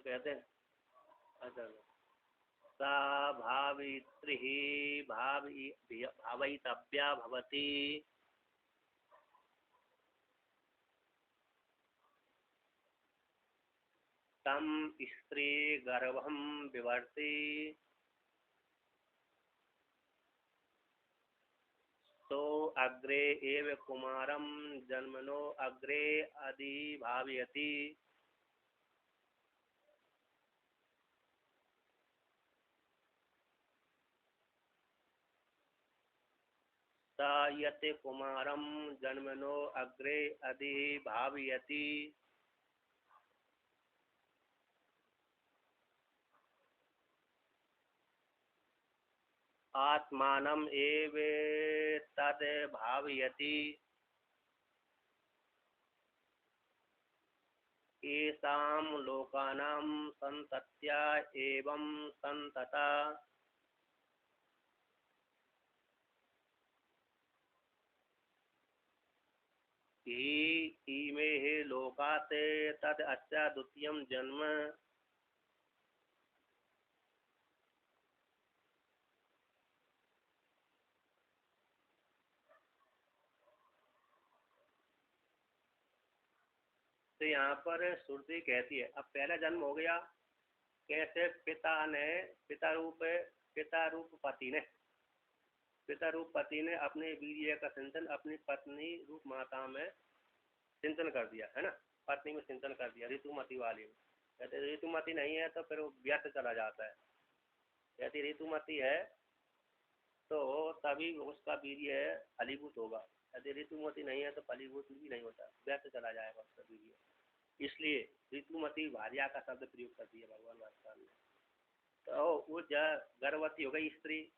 कहते हैं अच्छा सा भावित्री भावयितव्या भवति तम स्त्री गर्भं विवर्ति तो अग्रे एव कुमारं जन्मनो अग्रे अधिभावयति। स यत् कुमारं जन्मनो अग्रे अधिभावयति। आत्मानम् एव तद् भावयति। येषां लोकानां सन्तत्या एवं सन्तता हि इमे लोकात् तद् अस्य द्वितीयं जन्म। तो यहाँ पर श्रुति कहती है अब पहला जन्म हो गया कैसे पिता रूप पति ने अपने वीर्य का सिंचन अपनी पत्नी रूप माता में सिंचन कर दिया है ना। पत्नी में सिंचन कर दिया ऋतुमती वाली में। कहते ऋतुमती नहीं है तो फिर वो व्यर्थ चला जाता है। यदि ऋतुमती है तो तभी उसका वीर्य फलीभूत होगा। यदि ऋतुमती नहीं है तो फलीभूत भी नहीं होता, व्यर्थ चला जाएगा उसका वीर्य। इसलिए ऋतुमती भार्या का शब्द प्रयोग कर दिया भगवान भास्कर ने। तो वो गर्भवती हो गई स्त्री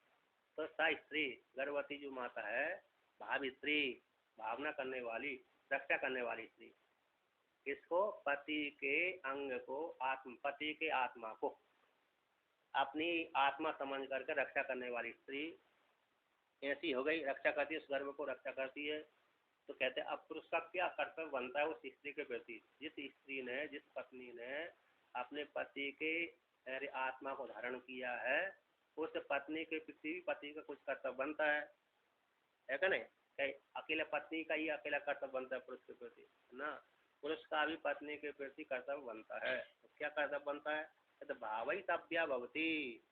तो सा स्त्री गर्भवती जो माता है भावित्री भावना करने वाली रक्षा करने वाली स्त्री। इसको पति के अंग को पति के आत्मा को अपनी आत्मा समझ करके रक्षा करने वाली स्त्री ऐसी हो गई। रक्षा करती है, उस गर्भ को रक्षा करती है। तो कहते हैं अब पुरुष का क्या कर्तव्य बनता है उस स्त्री के प्रति। जिस पत्नी ने अपने पति के आत्मा को धारण किया है उस पत्नी के प्रति भी पति का कुछ कर्तव्य बनता है क्या नहीं। अकेले पत्नी का ही अकेला कर्तव्य बनता है पुरुष के प्रति ना। पुरुष का भी पत्नी के प्रति कर्तव्य बनता है। तो क्या कर्तव्य बनता है तो भावयितव्या भवति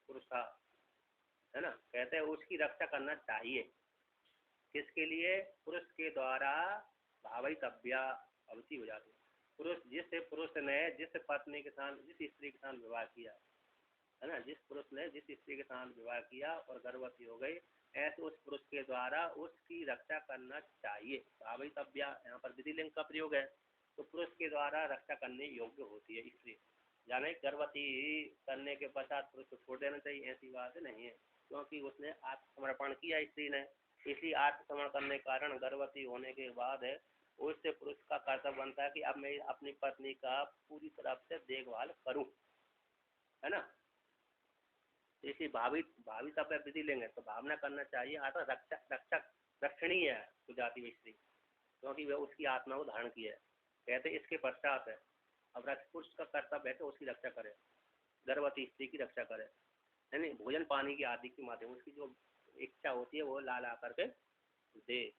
पुरुष का है ना। कहते हैं उसकी रक्षा करना चाहिए। किसके लिए पुरुष के द्वारा भावयितव्या भवति हो जाती है। पुरुष ने जिस पत्नी के साथ जिस स्त्री के साथ विवाह किया है ना, जिस पुरुष ने जिस स्त्री के साथ विवाह किया और गर्भवती हो गई ऐसे उस पुरुष के द्वारा उसकी रक्षा करना चाहिए। भावयितव्या यहाँ पर विधिलिंग का प्रयोग है तो पुरुष के द्वारा रक्षा करने योग्य होती है स्त्री। जाने गर्भवती करने के पश्चात पुरुष को छोड़ देना चाहिए ऐसी बात नहीं है, क्योंकि उसने आत्मसमर्पण किया स्त्री ने। इसलिए आत्मसमर्पण करने के कारण गर्भवती होने के बाद उससे पुरुष का कर्तव्य बनता है कि अब मैं अपनी पत्नी का पूरी तरह से देखभाल करूं है ना। इसी भावित अपने विधि लेंगे तो भावना करना चाहिए। आता रक्षक रक्षणीय है सुजाति में स्त्री क्योंकि वह उसकी आत्मा को धारण किया है। कहते इसके पश्चात है अब पुरुष का कर्तव्य है तो उसकी रक्षा करे, गर्भवती स्त्री की रक्षा करे यानी भोजन पानी की आदि के माध्यम उसकी जो इच्छा होती है वो ला करके दे,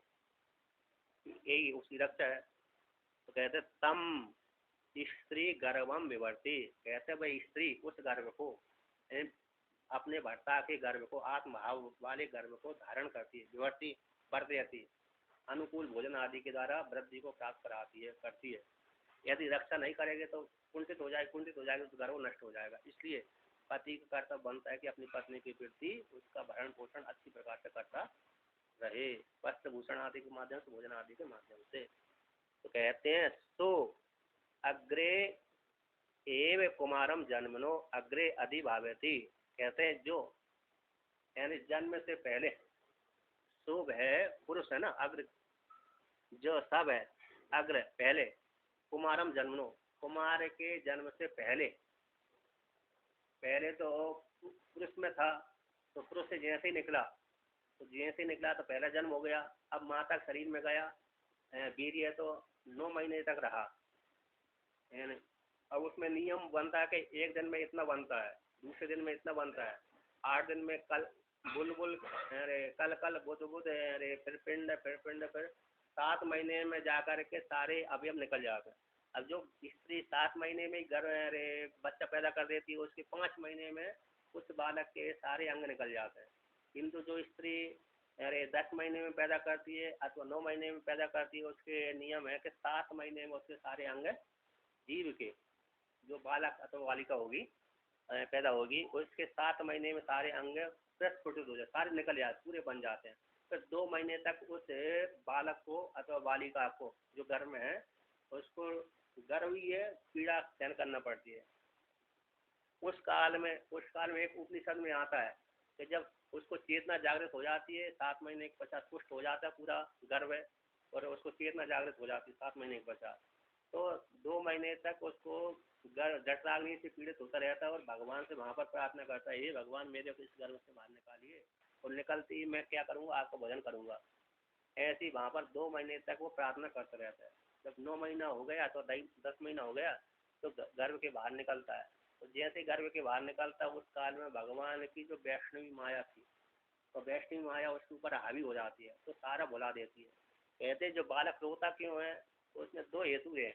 यही उसकी रक्षा है। तो कहते तम स्त्री गर्भम विवर्ती। कहते भाई स्त्री उस गर्भ को अपने भर्ता के गर्भ को आत्मभाव वाले गर्भ को धारण करती है, विवर्ती वर्तयती अनुकूल भोजन आदि के द्वारा वृद्धि को प्राप्त कराती है करती है। यदि रक्षा नहीं करेंगे तो कुंठित हो जाएगा तो गर्भ नष्ट हो जाएगा। इसलिए पति का कर्तव्य बनता है कि अपनी पत्नी के प्रति उसका भरण पोषण अच्छी प्रकार से करता रहे, वस्त्र भूषण आदि के माध्यम से भोजन आदि के माध्यम से। तो कहते हैं सो अग्रे एव कुमारम जन्मनो अग्रे अधिभावति। कहते हैं जो यानी जन्म से पहले शुभ है पुरुष है ना, अग्र जो सब है अग्र पहले कुमारम जन्मनो कुमार के जन्म से पहले तो पुरुष में था तो पुरुष से जैसे ही निकला तो पहला जन्म हो गया। अब माता शरीर में गया वीर्य तो 9 महीने तक रहा अब उसमें नियम बनता है कि एक दिन में इतना बनता है, दूसरे दिन में इतना बनता है, 8 दिन में कल बुलबुल, अरे कल कल बुध बुध, अरे फिर पिंड, फिर 7 महीने में जा कर के सारे अवयव निकल जाते हैं। अब जो स्त्री 7 महीने में अरे बच्चा पैदा कर देती है, उसके 5 महीने में उस बालक के सारे अंग निकल जाते हैं। किंतु जो स्त्री अरे 10 महीने में पैदा करती है अथवा 9 महीने में पैदा करती है, उसके नियम है कि 7 महीने में उसके सारे अंग जीव के, जो बालक अथवा बालिका होगी पैदा होगी, उसके 7 महीने में सारे अंग प्रस्फुटित हो जाते, सारे निकल जाते, पूरे बन जाते हैं। फिर 2 महीने तक उस बालक को अथवा बालिका को जो गर्भ में है उसको गर्भीय पीड़ा सहन करना पड़ती है। उस काल में एक उपनिषद में आता है कि जब उसको चेतना जागृत हो जाती है, 7 महीने के पश्चात पुष्ट हो जाता है पूरा गर्भ है, और उसको चेतना जागृत हो जाती है 7 महीने के पश्चात, तो 2 महीने तक उसको जठराग्नि से पीड़ित होता रहता है और भगवान से वहाँ पर प्रार्थना करता है, हे भगवान मेरे को इस गर्भ से बाहर निकालिए, और निकलते ही मैं क्या करूँगा, आपका भजन करूँगा। ऐसे ही वहाँ पर 2 महीने तक वो प्रार्थना करता रहता है। जब 9 महीना हो गया तो 10 महीना हो गया तो गर्भ के बाहर निकलता है। तो जैसे गर्भ के बाहर निकलता है उस काल में भगवान की जो वैष्णवी माया थी, तो वैष्णवी माया उसके ऊपर हावी हो जाती है, तो सारा भुला देती है। कहते जो बालक रोता क्यों है, तो उसमें 2 हेतु है।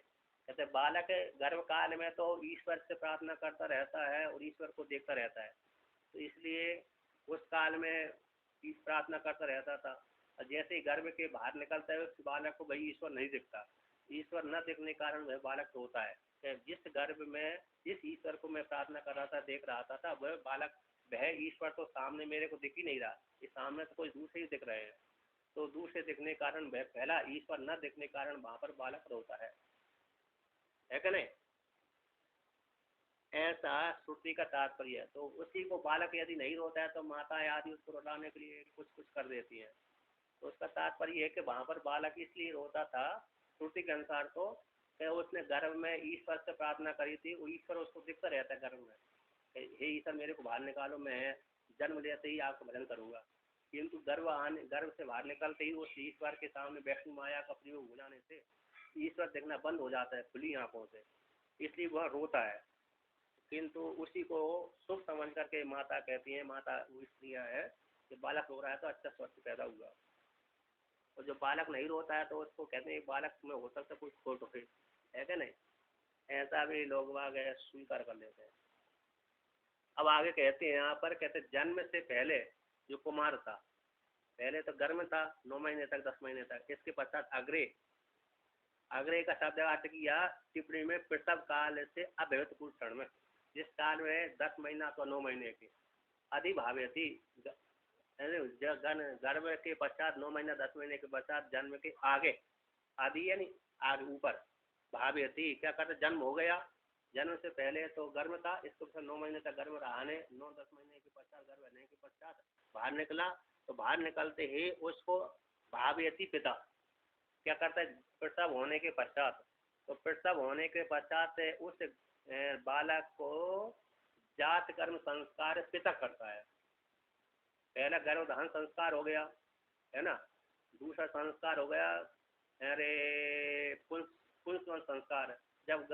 कहते बालक गर्भ काल में तो ईश्वर से प्रार्थना करता रहता है और ईश्वर को देखता रहता है, तो इसलिए उस काल में प्रार्थना करता रहता था। और जैसे ही गर्भ के बाहर निकलता है उस बालक को भाई ईश्वर नहीं दिखता, ईश्वर न दिखने के कारण वह बालक रोता है कि जिस गर्भ में जिस ईश्वर को मैं प्रार्थना कर रहा था, देख रहा था, वह बालक, वह ईश्वर तो सामने मेरे को दिख ही नहीं रहा, ये सामने तो कोई दूसरे ही दिख रहे हैं, तो दूसरे दिखने के कारण वह पहला ईश्वर न दिखने के कारण वहां पर बालक रोता है कि नहीं। ऐसा श्रुति का तात्पर्य है। तो उसी को बालक यदि नहीं रोता है तो माता आदि उसको रुलाने के लिए कुछ कुछ कर देती है, तो उसका तात्पर्य है कि वहां पर बालक इसलिए रोता था श्रुति के अनुसार, तो कि उसने गर्भ में ईश्वर से प्रार्थना करी थी, वो ईश्वर उसको दिखता रहता है गर्भ में, हे ईश्वर मेरे को बाहर निकालो, मैं जन्म लेते ही आपका भजन करूंगा। किंतु गर्भ से बाहर निकलते ही उस ईश्वर के सामने वैष्णव माया का प्रयोग हो जाने से ईश्वर देखना बंद हो जाता है खुली आंखों से, इसलिए वह रोता है। किंतु उसी को शुभ समझ करके माता कहती है, माता वो स्त्रियाँ है कि बालक रो रहा है तो अच्छा स्वस्थ पैदा हुआ, और जो बालक नहीं रोता है तो उसको कहते हैं बालक में हो सकता कुछ खोट हो, है क्या नहीं। ऐसा भी लोग वाग स्वीकार कर लेते हैं। अब आगे कहते हैं यहाँ पर, कहते जन्म से पहले जो कुमार था, पहले तो गर्भ में था 9 महीने तक 10 महीने तक, इसके पश्चात अग्रे का शब्द अर्थ किया टिप्पणी में प्रसव काल से अभ्यवत क्षण में, जिस काल में 10 महीना अथवा 9 महीने की अधिभाव्यति गर्भ के पश्चात 9 महीना 10 महीने के पश्चात जन्म के आगे, आदि यानी आगे ऊपर, भाव्यति क्या करते जन्म हो गया, जन्म से पहले तो गर्भ था, इसको 9 महीने तक गर्भ रहने, 9-10 महीने के पश्चात गर्भ रहने के पश्चात बाहर निकला, तो बाहर निकलते ही उसको भाव्यति पिता क्या करता है प्रसव होने के पश्चात, तो प्रसव होने के पश्चात उस बालक को जात कर्म संस्कार पिता करता है। पहला गर्भधान संस्कार हो गया है ना, दूसरा संस्कार हो गया अरे पुंसवन संस्कार, जब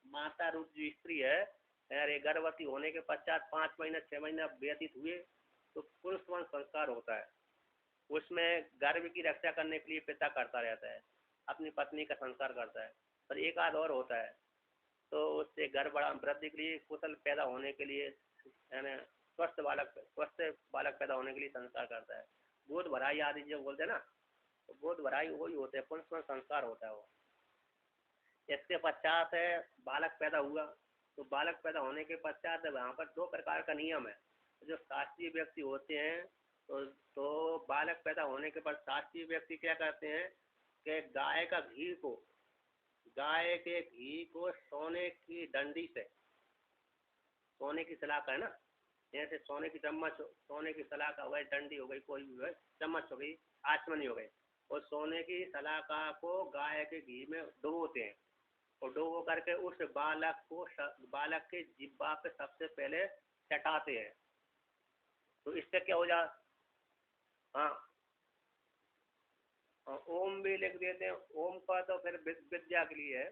माता रूप जो स्त्री है अरे गर्भवती होने के पश्चात 5 महीना 6 महीना व्यतीत हुए तो पुंसवन संस्कार होता है, उसमें गर्भ की रक्षा करने के लिए पिता करता रहता है, अपनी पत्नी का संस्कार करता है। पर एक आध और होता है, तो उससे गर्भ वृद्धि के लिए कुशल पैदा होने के लिए यानी स्वस्थ बालक पैदा होने के लिए संस्कार करता है। गोद भराई आदि जो बोलते हैं ना, तो गोद भराई वही होते हैं, पुंसवन संस्कार होता है वो। इसके पश्चात है बालक पैदा हुआ, तो बालक पैदा होने के पश्चात वहाँ पर 2 प्रकार का नियम है। जो शास्त्रीय व्यक्ति होते हैं तो बालक पैदा होने के बाद शास्त्रीय व्यक्ति क्या करते हैं कि गाय के घी को सोने की डंडी से, सोने की सलाखा है ना, जैसे सोने की चम्मच, सोने की सलाखा हो गई, डंडी हो गई, कोई भी हो, चम्मच हो गई, आचमनी हो गई, और सोने की सलाखा को गाय के घी में डुबोते हैं, और डुबो करके उस बालक के जिब्बा पे सबसे पहले चटाते हैं। तो इससे क्या हो जा, हाँ ओम भी लिख देते हैं, ओम का तो फिर विद्या के लिए है,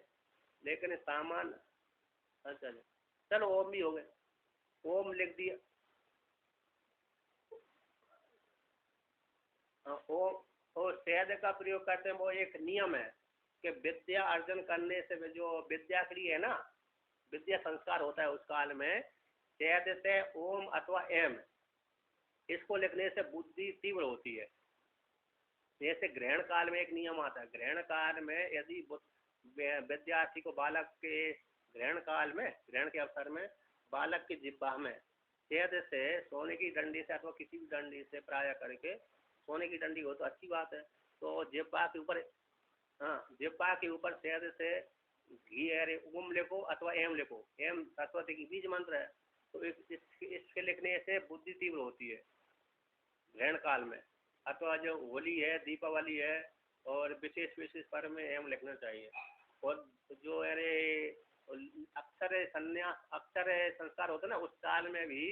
लेकिन सामान, अच्छा चलो ओम भी हो गए, ओम लिख दिया। ओम और शहद का प्रयोग करते हैं, वो एक नियम है कि विद्या अर्जन करने से जो विद्या के लिए है ना, विद्या संस्कार होता है उस काल में, शहद से ओम अथवा एम इसको लिखने से बुद्धि तीव्र होती है। जैसे ग्रहण काल में एक नियम आता है, ग्रहण काल में यदि विद्यार्थी को, बालक के ग्रहण काल में, ग्रहण के अवसर में बालक की जिह्वा में शहद से सोने की डंडी से अथवा किसी भी डंडी से प्राय करके, सोने की डंडी हो तो अच्छी बात है, तो जिह्वा के ऊपर, हाँ जिह्वा के ऊपर शहद से घी अरे ओम लिखो अथवा एम लिखो, एम सरस्वती की बीज मंत्र है, तो इसके लिखने से बुद्धि तीव्र होती है ग्रहण काल में। अथवा जो होली है, दीपावली है, और विशेष विशेष पर्व में एम लिखना चाहिए। और जो अरे अक्षर संन्यास, अक्षर संस्कार होता है ना, उस काल में भी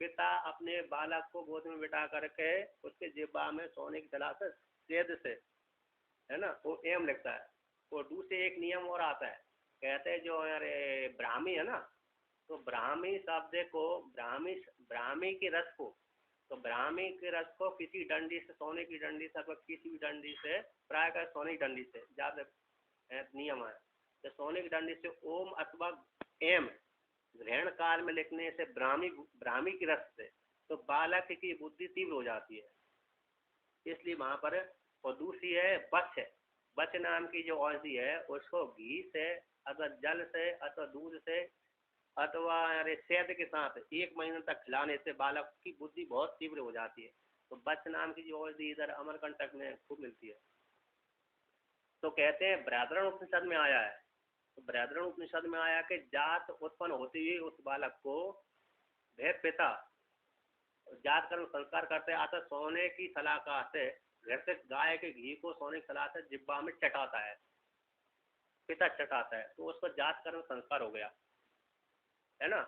पिता अपने बालक को गोद में बिठा करके उसके जिह्वा में सोने की सलाह से शहद से, है ना, वो एम लिखता है। और दूसरे एक नियम और आता है, कहते हैं जो अरे ब्राह्मी है ना, तो ब्राह्मी शब्द को, ब्राह्मी के रस को, तो ब्राह्मी के रस को किसी डंडी से, सोने की डंडी से अथवा किसी भी डंडी से, प्राय कर सोने की डंडी से, ज्यादा नियम है, तो सोने की डंडी से ओम अथवा एम ग्रहण काल में लिखने से ब्राह्मी की रस से तो बालक की बुद्धि तीव्र हो जाती है, इसलिए वहां पर। और दूसरी है बच्छ, बच्छ नाम की जो औषधि है, उसको घी से अथवा जल से अथवा दूध से अथवा अरे शहद के साथ 1 महीने तक खिलाने से बालक की बुद्धि बहुत तीव्र हो जाती है। तो बच्छ नाम की जो औषधि इधर अमरकंटक में खूब मिलती है। तो कहते हैं बृहदारण्य उपनिषद में आया है, तो बृहदारण्य उपनिषद में आया कि जात उत्पन्न होते हुए उस बालक को वह पिता जात कर्म संस्कार करते आते सोने की सलाखा से, घर से गाय के घी को सोने की सलाह से जिब्बा में चटाता है, पिता चटाता है, तो उसको जात कर्म संस्कार हो गया, है ना।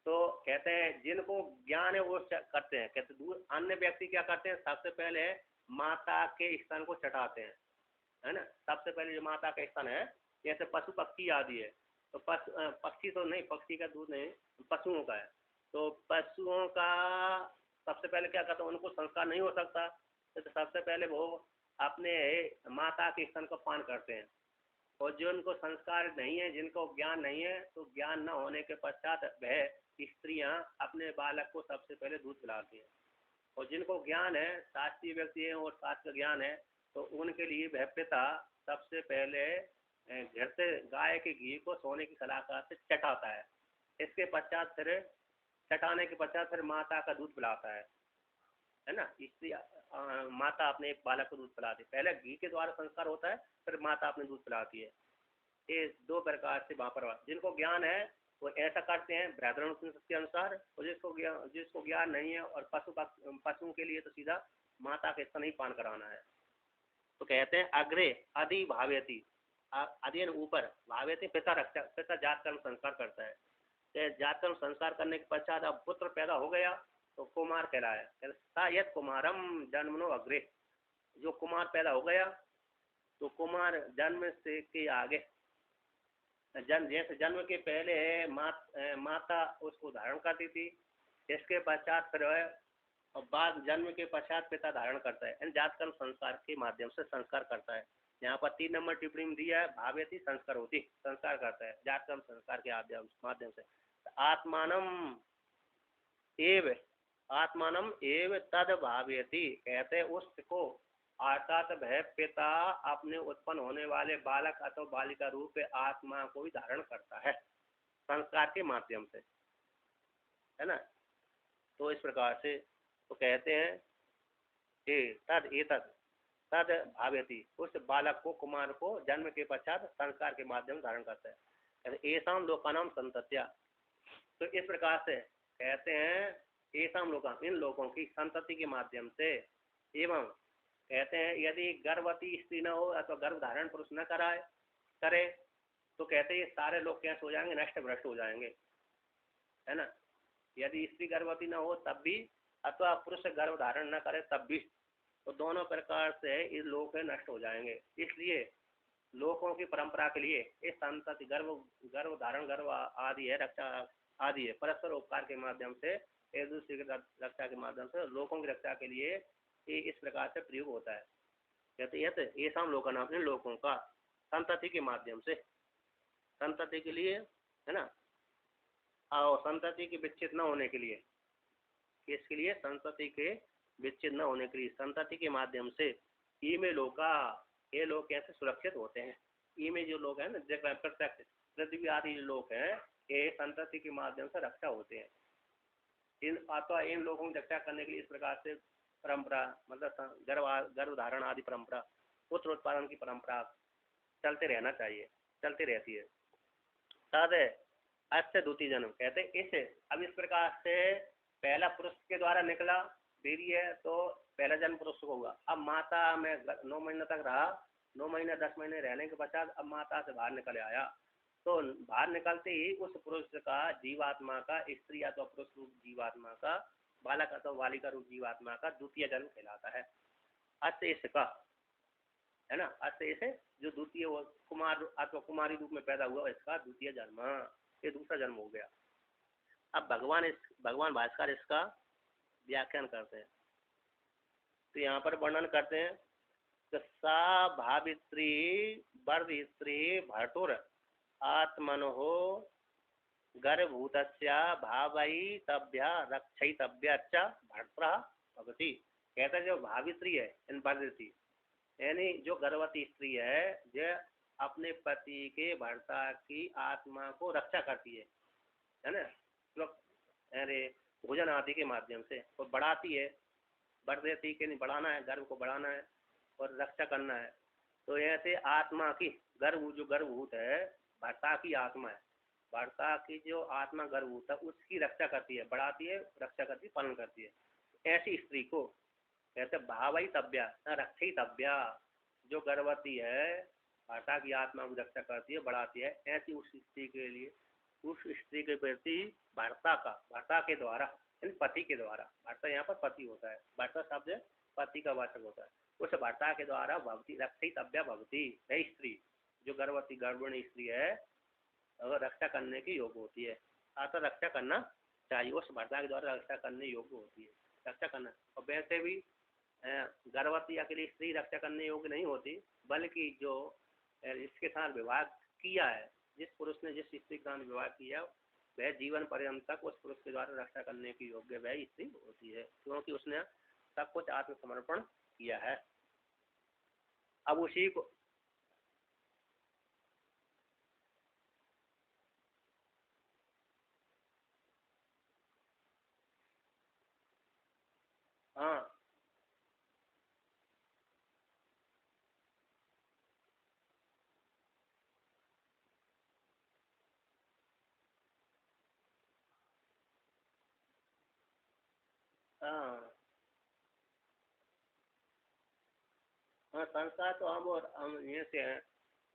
तो कहते हैं जिनको ज्ञान है वो करते हैं, कहते दूर अन्य व्यक्ति क्या करते हैं, सबसे पहले माता के स्तन को चटाते हैं, है ना। सबसे पहले जो माता का स्तन है, जैसे पशु पक्षी आदि है, तो पक्षी तो नहीं, पक्षी का दूध नहीं, पशुओं का है, तो पशुओं का सबसे पहले क्या करते हैं, उनको संस्कार नहीं हो सकता, तो सबसे पहले वो अपने माता के स्तन को पान करते हैं। और जो उनको संस्कार नहीं है, जिनको ज्ञान नहीं है, तो ज्ञान न होने के पश्चात वह स्त्रियां अपने बालक को सबसे पहले दूध पिलाती हैं। और जिनको ज्ञान है, शास्त्रीय व्यक्ति है और शास्त्र ज्ञान है, तो उनके लिए वह पिता सबसे पहले घर से गाय के घी को सोने की सलाखा से चटाता है, इसके पश्चात फिर चटाने के पश्चात फिर माता का दूध पिलाता है ना। स्त्री माता अपने एक बालक को दूध पिलाती है, पहले घी के द्वारा संस्कार होता है, फिर माता अपने दूध पिलाती है। ये 2 प्रकार से वहाँ पर जिनको ज्ञान है वो ऐसा करते हैं बृहदारण्य उपनिषद के अनुसार, और जिसको ज्ञान नहीं है और पशुओं के लिए तो सीधा माता के स्तन ही पान कराना है। तो कहते हैं अग्रे अधि भाव्यति, अधिन ऊपर, भाव्यति पिता रखता, पिता जात कर्म संस्कार करता है। जात कर्म संस्कार करने के पश्चात अब पुत्र पैदा हो गया तो कुमार कहलाया, यद कुमारम जन्मनो अग्रे, जो कुमार पैदा हो गया तो कुमार जन्म से के आगे, जैसे जन्म के पहले माता उसको धारण करती थी, इसके पश्चात फिर और बाद जन्म के पश्चात पिता धारण करता है, जात कर्म संस्कार के माध्यम से संस्कार करता है। यहाँ पर 3 नंबर टिप्पणी में दिया है, भाव्यति संस्कार होती, संस्कार करता है जात कर्म संस्कार के माध्यम से। आत्मानम एव तद भाव्यति, कहते उसको अर्थात वह पिता अपने उत्पन्न होने वाले बालक अथवा बालिका रूप आत्मा को भी धारण करता है संस्कार के माध्यम से, है ना। तो इस प्रकार से तो कहते हैं तद भाव्यति, उस बालक को, कुमार को जन्म के पश्चात संस्कार के माध्यम धारण करता है। ऐसाम लोकानाम संतत्या, तो इस प्रकार से कहते हैं ऐसाम लोका, इन लोगों की संतति के माध्यम से। एवं कहते हैं यदि गर्भवती स्त्री न हो अथवा गर्भ धारण पुरुष न करे तो कहते हैं ये सारे लोग कैसे हो जाएंगे, नष्ट भ्रष्ट हो जाएंगे, है ना। यदि स्त्री गर्भवती न हो तब भी अथवा पुरुष गर्भ धारण न करे तब भी, तो दोनों प्रकार से ये लोग नष्ट हो जाएंगे। इसलिए लोकों की परंपरा के लिए इस संतति गर्भ गर्भ धारण गर्भ आदि है रक्षा आदि है परस्पर उपकार के माध्यम से एक दूसरे की रक्षा के माध्यम से लोगों की रक्षा के लिए ये इस प्रकार से प्रयोग होता है। कहते ये शाम लोकन अपने लोगों का संतति के माध्यम से संतति के लिए है ना, और संतति के विच्छेद न होने के लिए, किसके लिए? संतति के विच्छेद न होने के लिए संतति के माध्यम से ई में लोका ये लोग कैसे सुरक्षित होते हैं। ई में जो लोग हैं ना प्रत्यक्ष पृथ्वी आदि लोग हैं ये संतति के माध्यम से रक्षा होते हैं। इन लोगों की रक्षा करने के लिए इस प्रकार से परंपरा मतलब गर्भ धारण आदि परंपरा पुत्र उत्पादन की परंपरा चलते रहना चाहिए, चलती रहती है। तद अस्य द्वितीय जन्म कहते इस अब इस प्रकार से पहला पुरुष के द्वारा निकला वीर्य तो पहला जन्म पुरुष को हुआ। अब माता में 9 महीने तक रहा, 9 महीने 10 महीने रहने के पश्चात अब माता से बाहर निकल आया, तो बाहर निकलते ही उस पुरुष का जीवात्मा का स्त्री या तो पुरुष रूप जीवात्मा का बालक अथवा बालिका रूप जीवात्मा का द्वितीय जन्म कहलाता है। अस्य इसका है ना, अस्य इसे जो द्वितीय कुमार अथवा कुमारी रूप में पैदा हुआ इसका द्वितीय जन्म, ये दूसरा जन्म हो गया। अब भगवान भास्कर इसका व्याख्यान करते हैं तो यहाँ पर वर्णन करते हैं कि सा भावित्री वर्धित्री भटुर आत्मनो गर्भभूतस्या भावयितव्या रक्षयितव्या च भर्त्रा भवति। कहता है जो भावित्री है इन वर्धित्री यानी जो गर्भवती स्त्री है जो अपने पति के भर्ता की आत्मा को रक्षा करती है ना, अरे भोजन आदि के माध्यम से और बढ़ाती है, बढ़ देती के नहीं बढ़ाना है, गर्भ को बढ़ाना है और रक्षा करना है। तो ऐसे आत्मा की जो गर्भभूत है भर्ता की आत्मा है, भर्ता की जो आत्मा गर्भभूत है उसकी रक्षा करती है, बढ़ाती है, रक्षा करती है, पालन करती है। ऐसी स्त्री को कहते भावयितव्या रक्षयितव्या, जो गर्भवती है भर्ता की आत्मा की रक्षा करती है, बढ़ाती है, ऐसी उस स्त्री के लिए उस स्त्री के प्रति भर्ता के द्वारा पति के द्वारा, भर्ता यहाँ पर पति होता है, भर्ता शब्द पति का वाचक होता है, उस भर्ता के द्वारा भवती रक्षयितव्या भवती है स्त्री, जो गर्भवती गर्भिणी स्त्री है अगर रक्षा करने की योग्य होती है, अतः रक्षा करना चाहिए, उस भर्ता के द्वारा रक्षा करने योग्य होती है, रक्षा करना। और वैसे भी गर्भवती अकेली स्त्री रक्षा करने योग्य नहीं होती, बल्कि जो इसके साथ विवाह किया है, जिस पुरुष ने जिस स्त्री के साथ विवाह किया वह जीवन पर्यंत तक उस पुरुष के द्वारा रक्षा करने की योग्य वह स्त्री होती है, क्योंकि उसने सब कुछ आत्मसमर्पण किया है। अब उसी को हाँ हाँ हाँ संस्कार तो हम ये से हैं,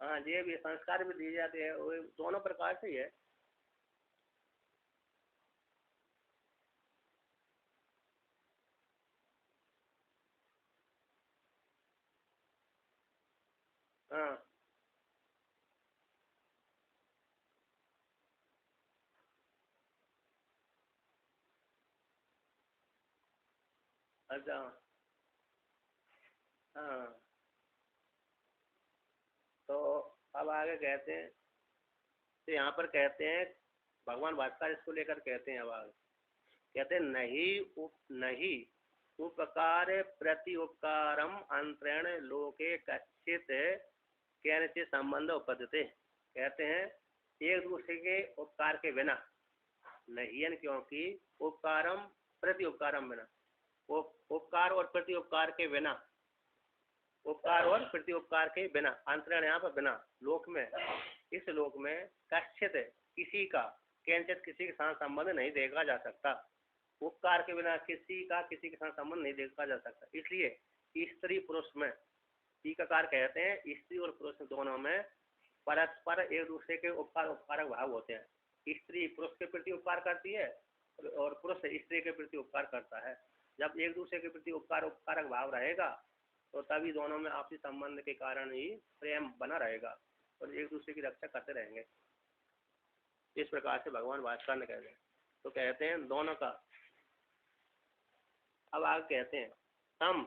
हाँ ये भी संस्कार भी दिए जाते हैं, वो दोनों प्रकार से ही है। हाँ अच्छा हाँ, तो अब आगे कहते हैं, तो यहाँ पर कहते हैं भगवान भास्कर इसको लेकर कहते हैं, अब आगे कहते हैं नहीं उपकार प्रति उपकारम अंतरेण लोके कच्चित कहने से संबंध उपपद्यते। कहते हैं एक दूसरे के उपकार के बिना नहीं, क्योंकि उपकारम प्रति उपकारम बिना, उपकार और प्रति उपकार के बिना, उपकार और प्रति उपकार के बिना, अंतरण यहाँ पर बिना, लोक में इस लोक में कश्चित किसी का कैंचित किसी के साथ संबंध नहीं देखा जा सकता, उपकार के बिना किसी के साथ संबंध नहीं देखा जा सकता। इसलिए स्त्री पुरुष में टीकाकार कहते हैं स्त्री और पुरुष दोनों में परस्पर एक दूसरे के उपकारक भाव होते हैं। स्त्री पुरुष के प्रति उपकार करती है और पुरुष स्त्री के प्रति उपकार करता है। जब एक दूसरे के प्रति उपकारक भाव रहेगा तो तभी दोनों में आपसी संबंध के कारण ही प्रेम बना रहेगा और एक दूसरे की रक्षा करते रहेंगे। इस प्रकार से भगवान भास्कर ने कहते हैं। तो कहते हैं दोनों का। अब आगे कहते हैं तम,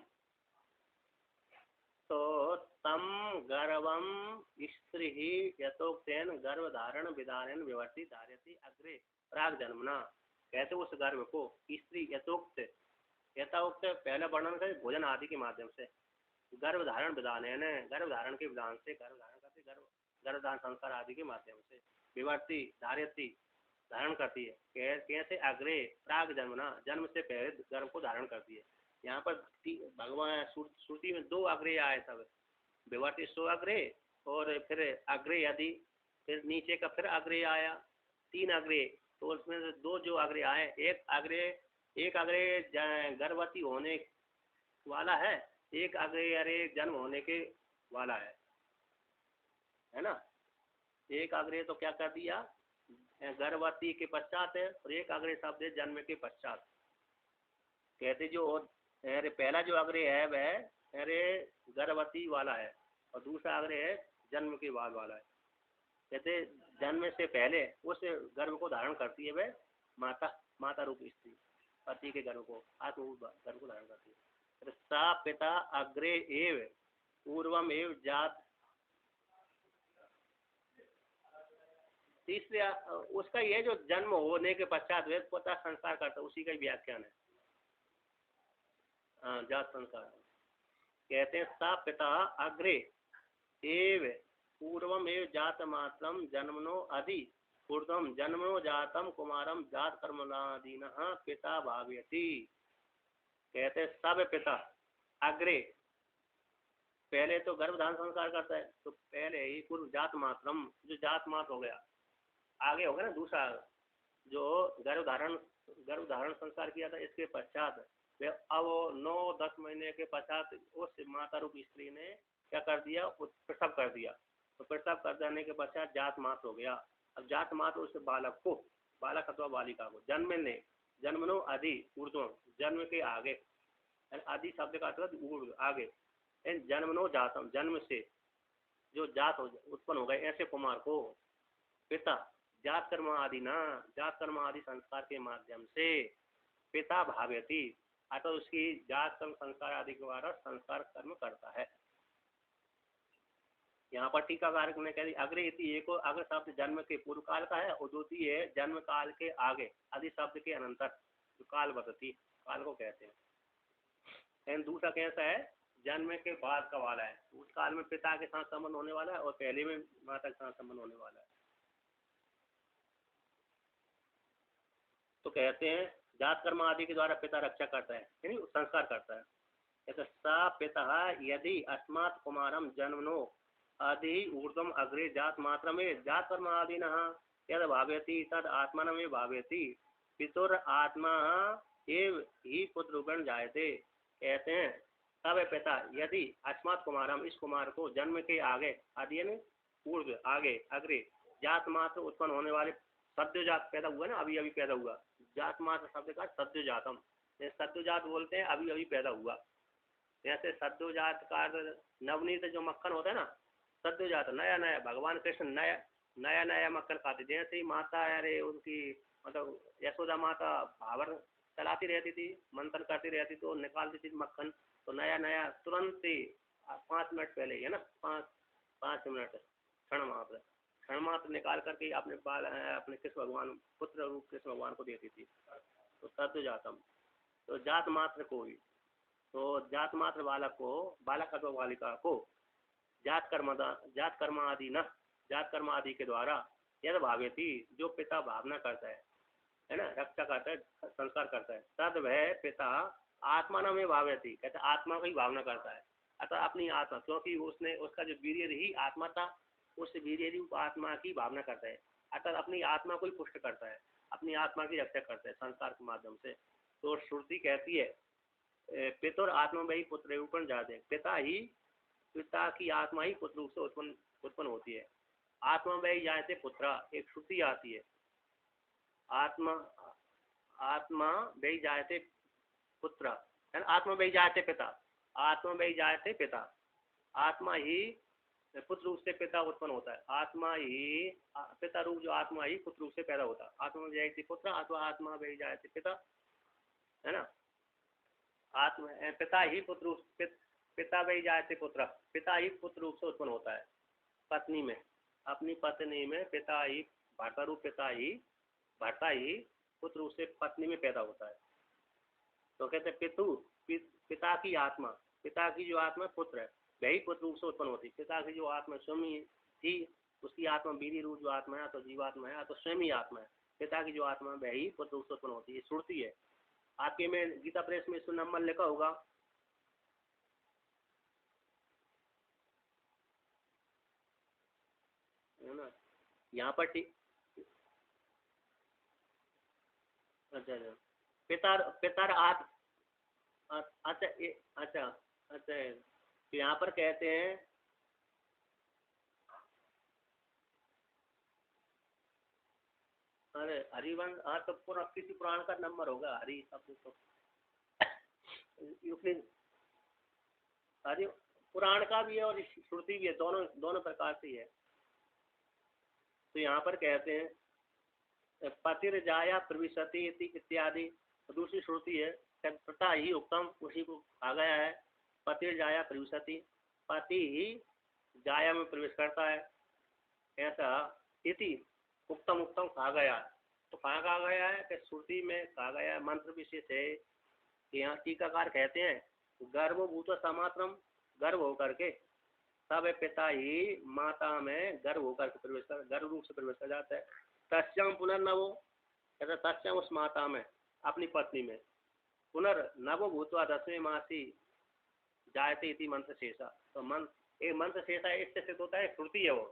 तो तम गर्वम स्त्री यथोक्तेन गर्भ धारण विधान विवर्ती धार्यति अग्रे प्राग जन्मना। कहते उस गर्भ को स्त्री यथोक्त, यथोक्त पहला वर्णन करें भोजन आदि के माध्यम से, गर्भ धारण विधान है गर्भ धारण के विधान से, गर्भ धारण करते गर्भधारण संस्कार आदि के माध्यम से, विवर्ती धार्यति धारण करती है। कैसे अग्रे प्राग जन्मना, जन्म से पहले गर्भ को धारण करती है। यहाँ पर भगवान श्रुति में दो अग्रे आए सब, विवर्ती सो अग्रे और फिर अग्रे यदि, फिर नीचे का फिर अग्रे आया, तीन अग्रे। तो उसमें से दो जो अग्रे आए, एक अग्रे गर्भवती होने वाला है, एक अग्रे जन्म होने के वाला है ना। एक अग्रे तो क्या कर दिया, गर्भवती के पश्चात है, और एक अग्रे शब्द है जन्म के पश्चात। कहते जो अरे पहला जो अग्रे है वह अरे गर्भवती वाला है, और दूसरा अग्रे है जन्म के बाद वाला है। कहते जन्म से पहले उस गर्भ को धारण करती है वह माता रूप स्त्री, पति के गर्भ को, आत्म गर्भ को धारण करती है। सा पिता अग्रे एव पूर्वम एव जात, तीसरे उसका ये जो जन्म होने के पश्चात वे पता संस्कार करता, उसी का व्याख्यान है। हाँ, जात संस्कार। कहते हैं सा पिता अग्रे एव पूर्वम एव जात मात्रम जन्मनो अधि पूर्वम जन्मनो जातम कुमारम जात कर्मणादीन पिता भावयति। कहते सब पिता अग्रे, पहले तो गर्भधारण संस्कार करता है, तो पहले ही पूर्व जात मात्रम, जो जात मात्र हो गया, आगे होगा ना दूसरा जो गर्भधारण संस्कार किया था, इसके पश्चात अब 9-10 महीने के पश्चात उस माता रूप स्त्री ने क्या कर दिया, प्रसव कर दिया। तो प्रसव कर देने के पश्चात जात मात्र हो गया। अब जात मात्र उस बालक को, बालक अथवा बालिका को जन्मनो अधि ऊर्ध्व, जन्म के आगे, आदि शब्द का अर्थ ऊर्ध्व आगे, जन्मनो जातम, जन्म से जो जात उत्पन्न हो गए ऐसे कुमार को पिता जात कर्म आदि ना, जात कर्म आदि संस्कार के माध्यम से पिता भावयति, अतः उसकी जात कर्म संस्कार आदि के द्वारा संस्कार कर्म करता है। यहाँ पर टीकाकार ने कह दी अग्रे इति एक अग्र शब्द जन्म के पूर्व काल का है, और द्वितीय है जन्म काल के आगे, आदि शब्द के अनंतर, जो काल बदती काल को कहते हैं। दूसरा कैसा है, जन्म के बाद का वाला है, उस काल में पिता के साथ संबंध होने वाला है और पहले में माता के साथ संबंध होने वाला है। तो कहते हैं जात कर्म आदि के द्वारा पिता रक्षा करता है, यानी संस्कार करता है। कहते सा पिता यदि अस्मात् कुमारम जन्मनो आदि ऊर्ध्वम अग्रे जात मात्र में जात कर्म आदि न यद भावयति तद आत्मन में भावयति पितुर आत्मा एव ही पुत्र रूपेण जायते। कहते हैं तब पिता यदि अस्मात् कुमारम, इस कुमार को जन्म के आगे, आदि ऊर्ध्व आगे, अग्रे जात मात्र उत्पन्न होने वाले सद्योजात पैदा हुआ ना, अभी अभी पैदा हुआ, जात मात्र शब्द का सद्योजातम, सद्योजात बोलते हैं अभी अभी पैदा हुआ। जैसे सद्योजात का नवनीत जो मक्खन होता है ना, सद्योजात नया नया, भगवान कृष्ण नया नया मक्खन खाते। जैसे ही माता अरे उनकी मतलब यशोदा माता भावर चलाती रहती थी, मंथन करती रहती तो निकालती थी मक्खन, तो नया नया तुरंत ही 5 मिनट पहले है ना, 5 मिनट क्षण मात्र निकाल करके अपने कृष्ण भगवान, पुत्र रूप कृष्ण भगवान को देती थी। तो सद्योजातम, तो जात मात्र को ही, तो जात मात्र बालक को, बालक अथवा बालिका को जात कर्म आदि न, जात कर्म आदि के द्वारा यद भावयति, जो पिता भावना करता है ना, रक्षा करता है, संस्कार करता है, तद वह पिता आत्मा न में भावयति, कहते आत्मा की भावना करता है। अतः अपनी आत्मा, क्योंकि उसने उसका जो वीर्य ही आत्मा था, उस वीर्य रूप आत्मा की भावना करता है, अतः अपनी आत्मा को ही पुष्ट करता है, अपनी आत्मा की रक्षा करता है संस्कार के माध्यम से। तो श्रुति कहती है पितुर आत्मा में ही पुत्र रूपण जाते, पिता की आत्मा ही पुत्र रूप से उत्पन्न होती है। आत्मा में जाते पुत्र, एक श्रुति आती है, आत्मा में जाते पुत्र, आत्मा में जाते पिता, आत्मा में जायते पिता, आत्मा ही पुत्र रूप से पिता उत्पन्न होता है। आत्मा ही पिता रूप जो आत्मा ही पुत्र रूप से पैदा होता है। आत्मा में जायते पुत्र अथवा आत्मा में जायते पिता, है ना। आत्मा पिता ही पुत्र रूप, पिता में जायते पुत्र, पिता ही पुत्र रूप से उत्पन्न होता है पत्नी में, अपनी पत्नी में पिता ही भर्ता रूप पिता ही पुत्र रूप से पत्नी में पैदा होता है। तो कहते पिता की आत्मा, पिता की जो आत्मा पुत्र है वही पुत्र रूप से उत्पन्न होती है। पिता की जो आत्मा स्वयं थी, उसकी आत्मा बीरी रूप जो आत्मा है तो जीवात्मा है तो स्वयं ही आत्मा है। पिता की जो आत्मा वही पुत्र रूप से उत्पन्न होती है, श्रुति है। आपके में गीता प्रेस में इसका नंबर लिखा होगा, है ना। यहाँ पर अच्छा अच्छा, पितर अच्छा अच्छा अच्छा, तो यहाँ पर कहते हैं, अरे हरिवंश, हाँ तो पूरा किसी पुराण का नंबर होगा हरि शब्द तो यूक्लिड, हरि पुराण का भी है और श्रुति भी है, दोनों दोनों प्रकार से है। तो यहाँ पर कहते हैं पतिर जाया प्रविशति इत्यादि, दूसरी श्रुति है तथा ही उत्तम, उसी को आ गया है। पतिर जाया प्रविशति, पति ही जाया में प्रवेश करता है, ऐसा इति उत्तम उत्तम कहा गया। तो कहाँ कहा गया है कि श्रुति में कहा गया है, मंत्र विशेष है। यहाँ टीकाकार कहते हैं गर्भभूत समात्रम, गर्भ होकर के तब पिता ही माता में गर्भ होकर के प्रवेश कर, गर्भ रूप से प्रवेश कर जाता है। तस्याम पुनर्नवो, कहते तस्याम उस माता में अपनी पत्नी में पुनर्नवो भूतवा 10वें मासी जायते इति मंत्र शेषा। तो मंत्र शेषा इससे सिद्ध होता है, श्रुति है वो।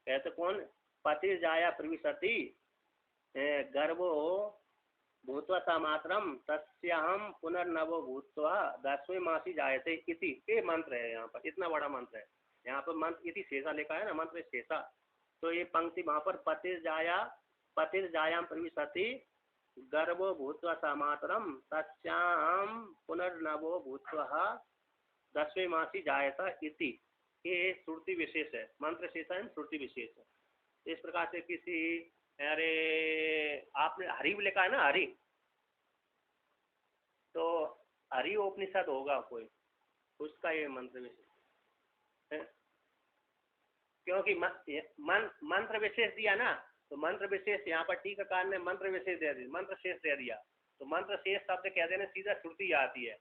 कहते कौन, पति जाया प्रविशति गर्भो भूत्वा समात्रम तस्याहम पुनर्नवो भूत्वा 10वें मासी जायते इति, ये मंत्र है। यहाँ पर इतना बड़ा मंत्र है, यहाँ पर मंत्र इति शेषा लिखा है ना, मंत्र शेषा। तो ये पंक्ति वहाँ पर पतिर्जायाम प्रविशति गर्भो भूत्वा समात्रम तस्याहम पुनर्नवो भूत्वा 10वें मासी जायता इति, ये श्रुति विशेष है। मंत्र शेषा है, श्रुति विशेष है। इस प्रकार से किसी, अरे आपने हरि भी लिखा है ना, हरि, तो हरि उपनिषद होगा कोई, उसका ये मंत्र विशेष है। क्योंकि मंत्र विशेष दिया ना, तो मंत्र विशेष यहाँ पर टीकाकार ने मंत्र विशेष दे दिया, मंत्र शेष दे दिया। तो मंत्र शेष शब्द कह देने सीधा श्रुति आती है,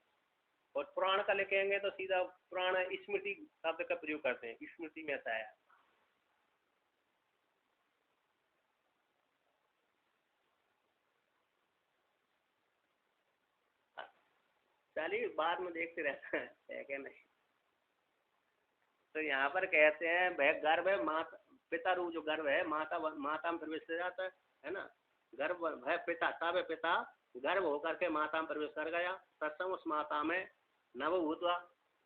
और पुराण का लिखेंगे तो सीधा पुराण स्मृति शब्द का प्रयोग करते हैं, स्मृति में ऐसा है। चलिए बाद में देखते रहते हैं क्या नहीं। तो यहाँ पर कहते हैं वह गर्भ है माता, पिता रूप जो गर्भ है माता में प्रवेश कर जाता है ना। गर्भ है पिता, तब पिता गर्भ होकर के माता में प्रवेश कर गया। तत्सम उस माता में नवभूत हुआ,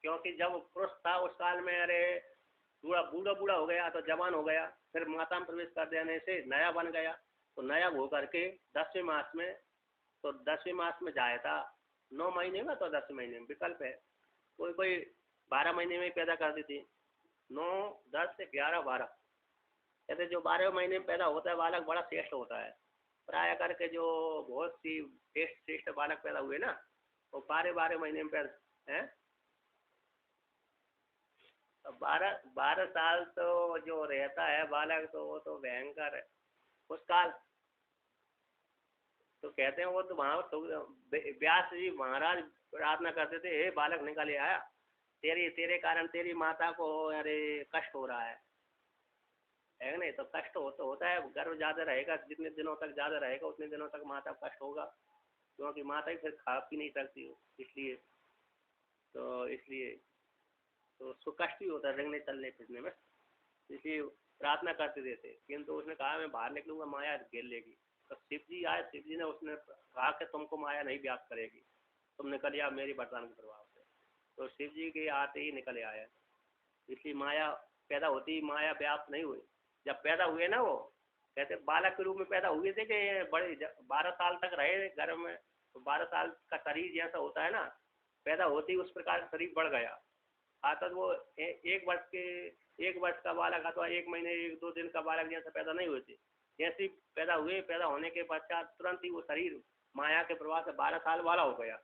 क्योंकि जब पुरुष था उस काल में, अरे बूढ़ा बूढ़ा हो गया तो जवान हो गया, फिर माता में प्रवेश कर देने से नया बन गया। तो नया होकर के 10वें मास में, तो 10वें मास में जाया था 9 महीने में, तो 10 महीने में विकल्प है। कोई 12 महीने में पैदा कर दी थी, 9 10 से 11 12, कहते जो 12 महीने में पैदा होता है बालक बड़ा श्रेष्ठ होता है। प्राय करके जो बहुत सी श्रेष्ठ बालक पैदा हुए ना, वो 12 महीने में पैदा है। तो 12 साल तो जो रहता है बालक, तो वो तो भयंकर है उस काल। तो कहते हैं वो तो वहाँ तो व्यास जी महाराज प्रार्थना करते थे, हे बालक निकल आया, तेरे कारण तेरी माता को अरे कष्ट हो रहा है नहीं। तो कष्ट होता है, गर्भ ज़्यादा रहेगा, जितने दिनों तक ज़्यादा रहेगा उतने दिनों तक माता को कष्ट होगा, क्योंकि माता ही फिर खा पी नहीं सकती हो, इसलिए तो उसको कष्ट भी होता है रेंगने चलने फिरने में, इसलिए प्रार्थना करते थे। किंतु उसने कहा मैं बाहर निकलूंगा माया घेर लेगी। तो शिव जी आए, शिव जी ने उसने कहा कि तुमको माया नहीं व्याप्त करेगी, तुम निकल आओ मेरी वरदान के प्रभाव से। तो शिव जी के आते ही निकल आया, इसलिए माया पैदा होती ही माया व्याप्त नहीं हुई। जब पैदा हुए ना, वो कहते बालक के रूप में पैदा हुए थे कि बड़े 12 साल तक रहे गर्भ में। तो 12 साल का शरीर जैसा होता है ना, पैदा होते ही उस प्रकार शरीर बढ़ गया। आता तो वो एक वर्ष का बालक अथवा 1 महीने 1-2 दिन का बालक जैसे पैदा नहीं होते, जैसे पैदा हुए, पैदा होने के पश्चात तुरंत ही वो शरीर माया के प्रभाव से 12 साल वाला हो गया।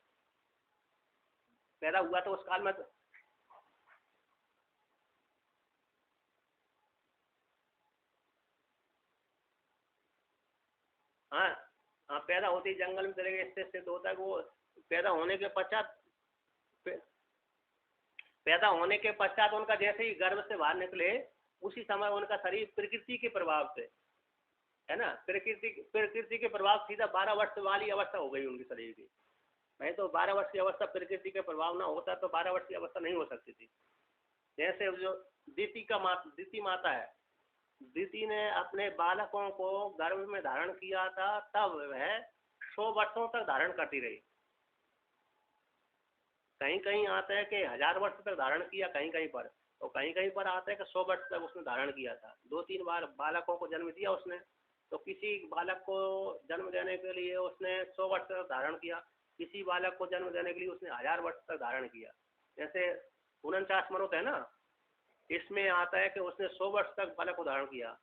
पैदा हुआ तो उस काल में हाँ हाँ, पैदा होते ही जंगल में चले गए, इससे सिद्ध होता है कि वो पैदा होने के पश्चात पैदा होने के पश्चात उनका जैसे ही गर्भ से बाहर निकले, उसी समय उनका शरीर प्रकृति के प्रभाव से, है ना, प्रकृति के प्रभाव सीधा 12 वर्ष वाली अवस्था हो गई उनके शरीर की। नहीं तो 12 वर्ष की अवस्था प्रकृति के प्रभाव ना होता तो 12 वर्ष की अवस्था नहीं हो सकती थी। जैसे जो दीति माता है, दीति ने अपने बालकों को गर्भ में धारण किया था, तब वह 100 वर्षों तक धारण करती रही। कहीं कहीं आता है कि 1000 वर्ष तक धारण किया, कहीं कहीं पर, तो कहीं कहीं पर आता है कि 100 वर्ष तक उसने धारण किया था। 2-3 बार बालकों को जन्म दिया उसने। तो किसी बालक को जन्म देने के लिए उसने 100 वर्ष तक धारण किया, किसी बालक को जन्म देने के लिए उसने 1000 वर्ष तक धारण किया। जैसे 49 मरुत है ना, इसमें आता है कि उसने 100 वर्ष तक बालक को धारण किया।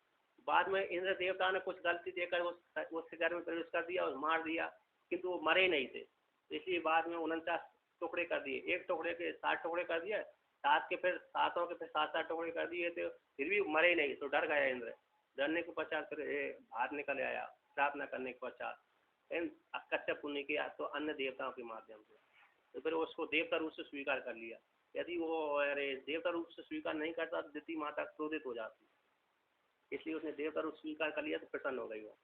बाद में इंद्र देवता ने कुछ गलती देकर उसके घर में प्रवेश कर दिया और मार दिया, किंतु वो मरे नहीं थे, इसलिए बाद में 49 टुकड़े कर दिए। एक टुकड़े के 7 टुकड़े कर दिए, 7 के फिर 7 टुकड़े कर दिए थे, फिर भी मरे नहीं, तो डर गया इंद्र। डरने के पश्चात फिर बाहर निकल आया, प्रार्थना करने के पश्चात कच्छप पुण्य किया तो अन्य देवताओं के माध्यम से, तो फिर उसको देवता रूप से स्वीकार कर लिया। यदि वो अरे देवता रूप से स्वीकार नहीं करता तो दिति माता क्रोधित हो जाती, इसलिए उसने देवता रूप स्वीकार कर लिया तो प्रसन्न हो गई वो।